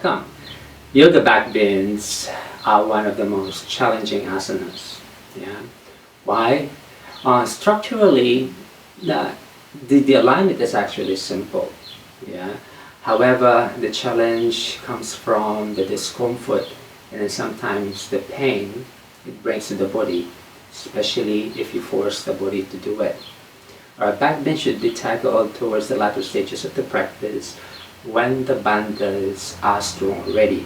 welcome. Yoga backbends are one of the most challenging asanas. Yeah. Why? Structurally, the alignment is actually simple. Yeah. However, the challenge comes from the discomfort and then sometimes the pain it brings to the body, especially if you force the body to do it. Our backbend should be tackled towards the latter stages of the practice when the bandhas are strong already.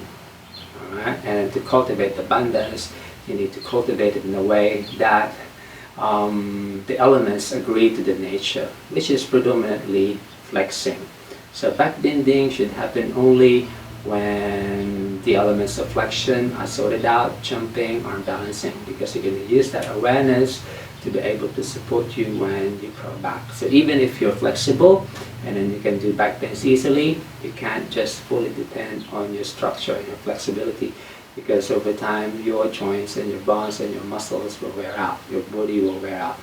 Alright? And to cultivate the bandhas, you need to cultivate it in a way that the elements agree to the nature, which is predominantly flexing. So backbending should happen only when the elements of flexion are sorted out, jumping or balancing, because you're going to use that awareness to be able to support you when you curl back. So even if you're flexible and then you can do backbends easily, you can't just fully depend on your structure and your flexibility, because over time your joints and your bones and your muscles will wear out, your body will wear out.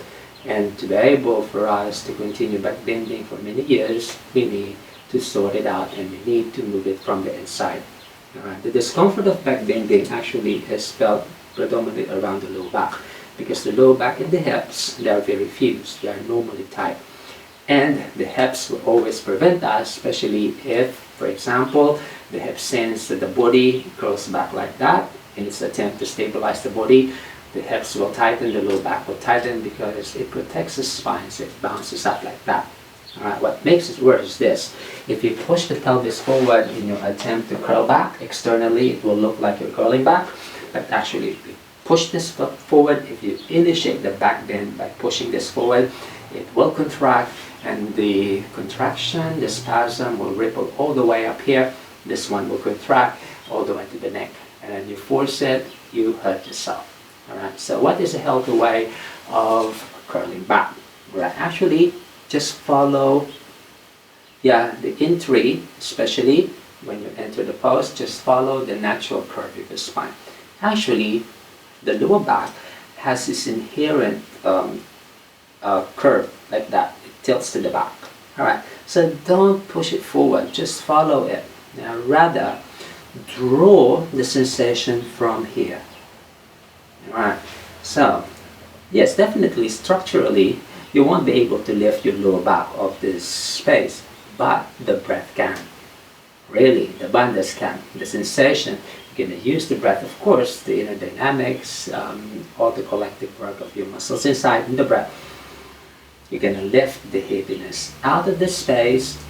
And to be able for us to continue backbending for many years, we need to sort it out and we need to move it from the inside. Alright. The discomfort of backbending actually is felt predominantly around the low back, because the low back and the hips, they are very fused, they are normally tight. And the hips will always prevent us, especially if, for example, the hip sends that the body curls back like that in its attempt to stabilize the body. The hips will tighten, the low back will tighten because it protects the spine, so it bounces up like that. Alright, what makes it worse is this: if you push the pelvis forward in your attempt to curl back, externally it will look like you're curling back, but actually if you push this foot forward, if you initiate the back bend by pushing this forward, it will contract, and the contraction, the spasm will ripple all the way up here. This one will contract all the way to the neck, and then you force it, you hurt yourself. Alright, so what is a healthy way of curling back? Well, actually, just follow the entry, especially when you enter the pose, just follow the natural curve of the spine. Actually, the lower back has this inherent curve like that. It tilts to the back. Alright, so don't push it forward, just follow it. Now, rather, draw the sensation from here. Alright, so yes, definitely structurally you won't be able to lift your lower back off this space, but the breath can. Really, the bandhas can. The sensation, you're going to use the breath, of course, the inner dynamics, all the collective work of your muscles inside in the breath. You're going to lift the heaviness out of the space,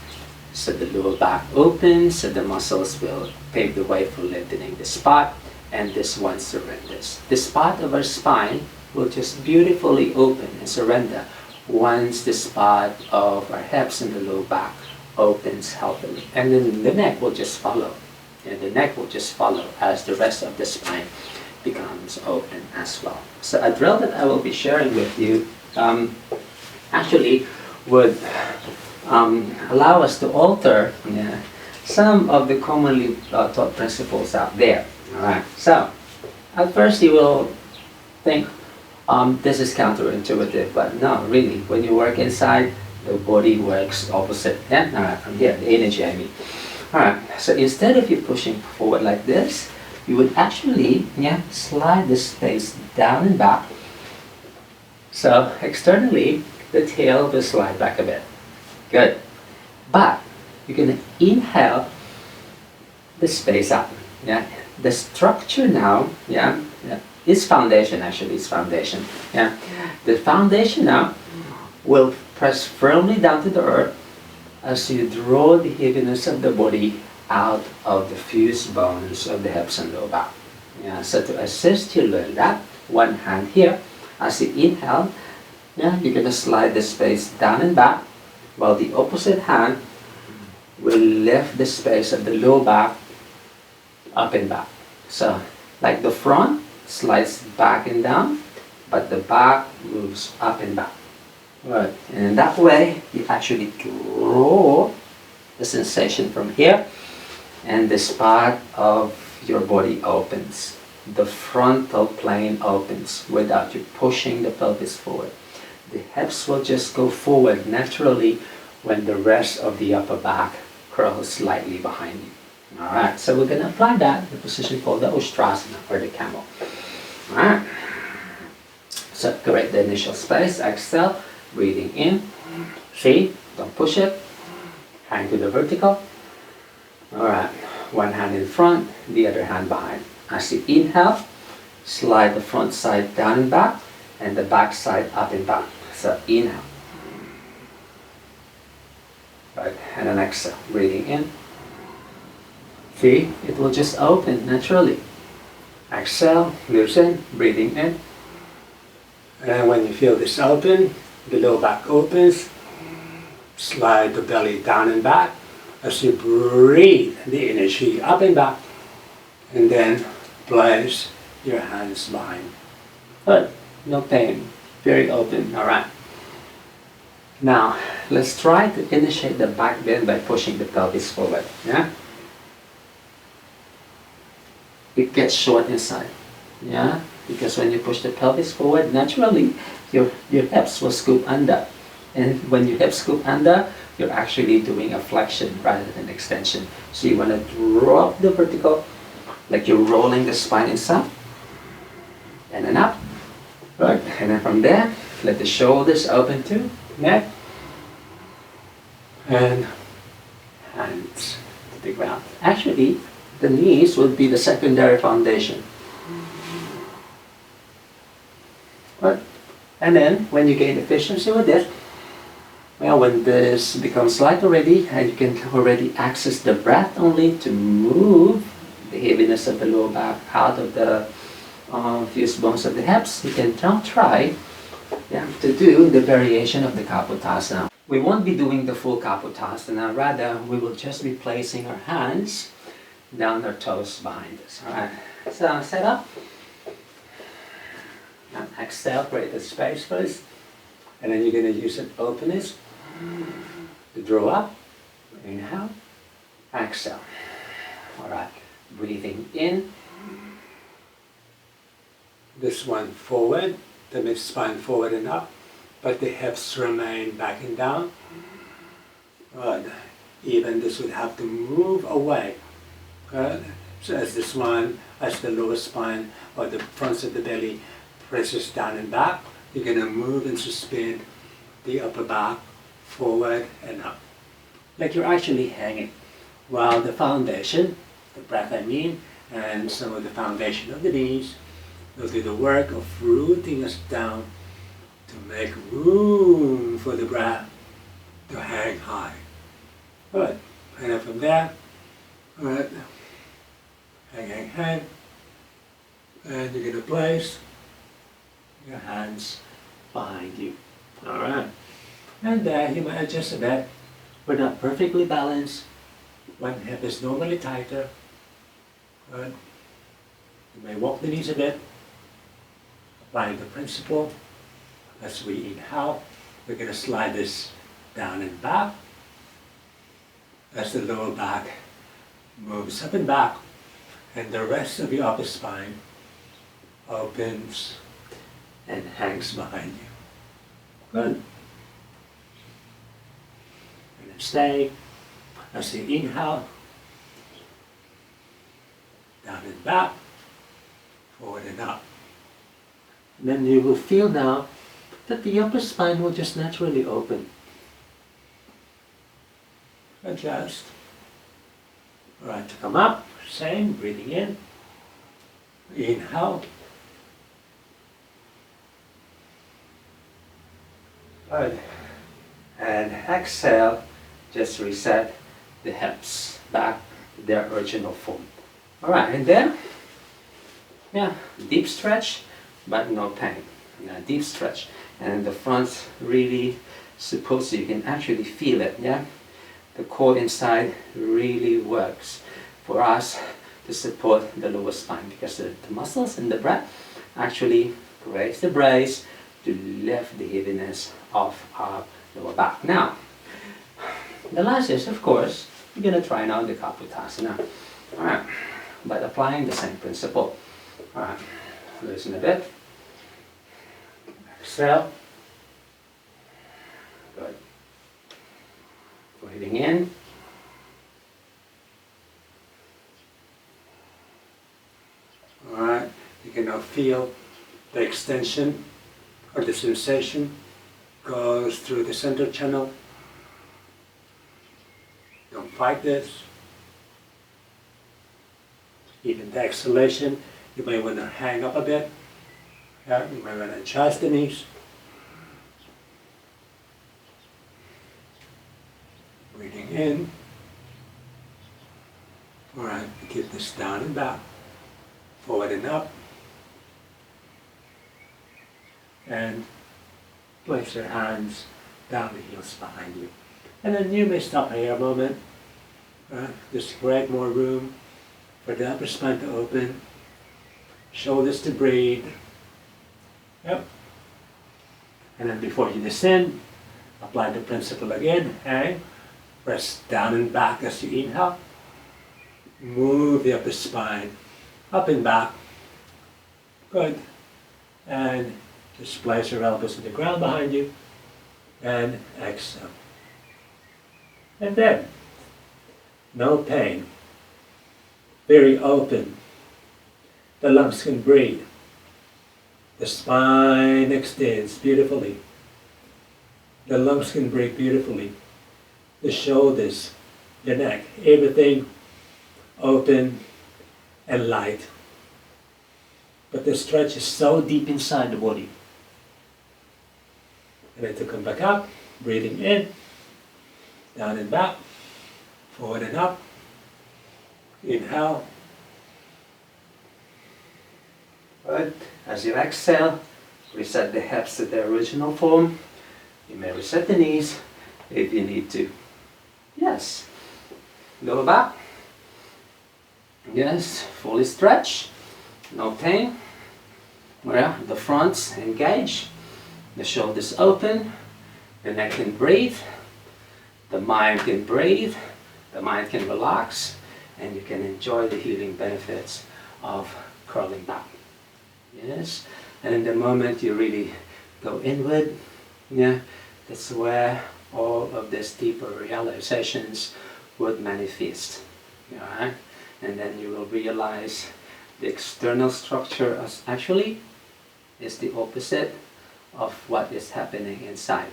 so the lower back opens, so the muscles will pave the way for lengthening the spot, and this one surrenders. The spot of our spine will just beautifully open and surrender once the spot of our hips and the low back opens healthily. And then the neck will just follow. And the neck will just follow as the rest of the spine becomes open as well. So a drill that I will be sharing with you actually would allow us to alter some of the commonly taught principles out there. Alright, so at first you will think this is counterintuitive, but no, really, when you work inside, the body works opposite. Yeah? Alright, from here, the energy I mean. Alright, so instead of you pushing forward like this, you would actually slide the space down and back. So externally, the tail will slide back a bit. Good. But you're going to inhale the space up. Yeah. The structure now, is foundation. Actually, it's foundation. Yeah. The foundation now will press firmly down to the earth as you draw the heaviness of the body out of the fused bones of the hips and lower back. Yeah. So to assist you learn that, one hand here, as you inhale, you're going to slide the space down and back, while the opposite hand will lift the space of the low back up and back. So, like the front slides back and down, but the back moves up and back. Right. And in that way, you actually draw the sensation from here, and the spot of your body opens. The frontal plane opens without you pushing the pelvis forward. The hips will just go forward naturally when the rest of the upper back curls slightly behind you. Alright, so we're going to apply that in the position called the Ustrasana, or the camel. Alright, so create the initial space, exhale, breathing in, see, don't push it, hang to the vertical. Alright, one hand in front, the other hand behind. As you inhale, slide the front side down and back, and the back side up and back. So inhale. Right, and then exhale, breathing in. See, it will just open naturally. Exhale, loosen, breathing in. And when you feel this open, the lower back opens. Slide the belly down and back as you breathe the energy up and back. And then place your hands behind. Good, no pain, very open, alright. Now, let's try to initiate the back bend by pushing the pelvis forward, yeah? It gets short inside, yeah? Because when you push the pelvis forward, naturally, your hips will scoop under. And when your hips scoop under, you're actually doing a flexion rather than extension. So you want to drop the vertical, like you're rolling the spine inside, and then up, right? And then from there, let the shoulders open too, neck, and hands to the ground. Actually, the knees would be the secondary foundation. Right? And then, when you gain efficiency with this, well, when this becomes light already, and you can already access the breath only to move the heaviness of the lower back out of the fused bones of the hips, you can now try to do the variation of the Kapotasana. We won't be doing the full Kapotasana, rather we will just be placing our hands down our toes behind us. Alright, so set up. And exhale, create the space first. And then you're going to use an openness to draw up. Inhale, exhale. Alright, breathing in. This one forward, the mid spine forward and up, but the hips remain back and down. Good. Even this would have to move away. Good. So as this one, as the lower spine or the front of the belly presses down and back, you're going to move and suspend the upper back forward and up. Like you're actually hanging. While the foundation, the breath I mean, and some of the foundation of the knees will do the work of rooting us down to make room for the breath to hang high. Good. And then from there, good. Hang. And you're going to place your hands behind you. Alright. And you might adjust a bit. We're not perfectly balanced. One hip is normally tighter. Good. You may walk the knees a bit. Applying the principle. As we inhale, we're going to slide this down and back. As the lower back moves up and back, and the rest of your upper spine opens and hangs behind you. Good. And then stay. As you inhale, down and back, forward and up. And then you will feel now that the upper spine will just naturally open. Adjust. Alright, to come up, same, breathing in. Inhale. Good. And exhale, just reset the hips back to their original form. Alright, and then, deep stretch, but no pain. Deep stretch. And the front's really supposed to, you can actually feel it, The core inside really works for us to support the lower spine because the muscles in the breath actually creates the brace to lift the heaviness of our lower back. Now, the last is, of course, we're going to try now the Kapotasana. Alright, but applying the same principle. Alright, loosen a bit. Exhale. Good. Breathing in. You can now feel the extension or the sensation goes through the center channel. Don't fight this. Even the exhalation, you may want to hang up a bit. Yeah, you may want to adjust the knees. Breathing in. Alright, keep this down and back. Forward and up. And place your hands down the heels behind you. And then you may stop here a moment. Just create more room for the upper spine to open. Shoulders to breathe. Yep. And then before you descend, apply the principle again. Hang. Press down and back as you inhale. Move the upper spine up and back. Good. And just place your elbows to the ground behind you. And exhale. And then, no pain. Very open. The lungs can breathe. The spine extends beautifully. The lungs can breathe beautifully. The shoulders, the neck, everything open and light. But the stretch is so deep inside the body. And then to come back up, breathing in, down and back, forward and up. Inhale. Good. As you exhale, reset the hips to their original form. You may reset the knees if you need to. Yes. Lower back. Yes. Fully stretch. No pain. Well, the fronts engage. The shoulders open. The neck can breathe. The mind can breathe. The mind can relax. And you can enjoy the healing benefits of curling back. Yes, and in the moment you really go inward, yeah, that's where all of these deeper realizations would manifest. Alright? And then you will realize the external structure as actually is the opposite of what is happening inside.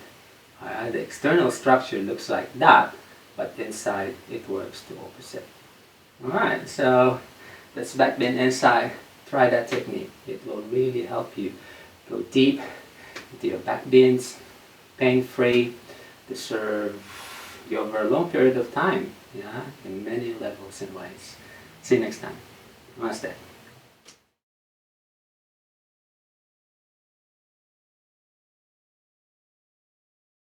Alright? The external structure looks like that, but inside it works the opposite. Alright, so let's backbend inside. Try that technique. It will really help you go deep into your back bends, pain-free, to serve you over a long period of time, yeah, in many levels and ways. See you next time. Namaste.